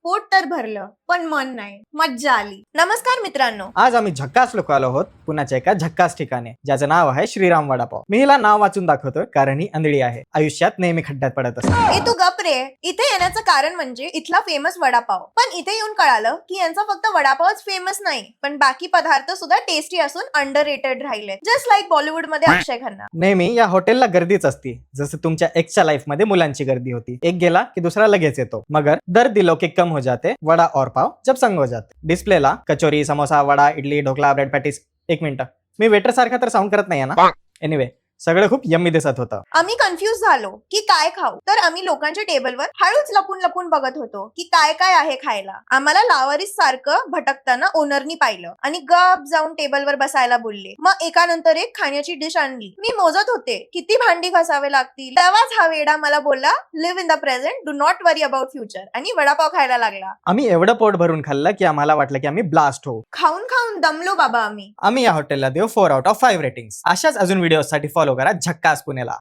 पोट तर भरलं पण मन नाही. मज्जा आली. नमस्कार मित्रांनो. आज आम्ही झक्कास लोक आलो आहोत पुण्याच्या एका झक्कास ठिकाणी, ज्याचं नाव आहे श्रीराम वडापाव. मी हिला नाव वाचून दाखवतोय कारण ही आंधळी आहे, आयुष्यात नेहमी खड्ड्यात पडत असते. ए तू गप रे. इथे येण्याचं कारण म्हणजे इथला फेमस वडापाव. पण इथे येऊन कळालं की यांचा फक्त वडापावच फेमस नाही, पण बाकी पदार्थ सुद्धा टेस्टी असून अंडररेटेड राहिले. जस्ट लाईक बॉलिवूड मध्ये अक्षय खन्ना. नेहमी या हॉटेलला गर्दीच असती, जसं तुमच्या एक्सच्या लाईफ मध्ये मुलांची गर्दी होती. एक गेला की दुसरा लगेच येतो, मगर दर दिलो के कम हो जाते वडा और पाव जब संग हो जाते. डिस्प्लेला कचोरी, समोसा, वडा, इडली, ढोकला, ब्रेड पॅटीस. एक मिनिट, मी वेटर सारखा तर साऊंड करत नाही ना? एनिवे, सगळं खूप यम्मी दिसत होतं. आम्ही कन्फ्युज झालो की काय खाऊ, तर आम्ही लोकांच्या टेबलवर हळूच लपून लपून बघत होतो की काय काय आहे खायला. आम्हाला लावारिस सारखं भटकताना ओनरनी पाहिलं आणि गप जाऊन टेबलवर बसायला बोलले. मग एकानंतर एक खाण्याची डिश आणली. मी मोजत होते किती भांडी घासावे लागतील, तेव्हाच हा वेडा मला बोलला, live in the present, do not worry about future, आणि वडापाव खायला लागला. आम्ही एवढं पोट भरून खाल्लं की आम्हाला वाटलं की आम्ही ब्लास्ट होऊ. खाऊन खाऊन दमलो बाबा आम्ही. आम्ही या हॉटेलला देऊ 4 out of 5 रेटिंग्स. अशाच अजून व्हिडिओसाठी फॉलो करा झक्कास पुण्याला.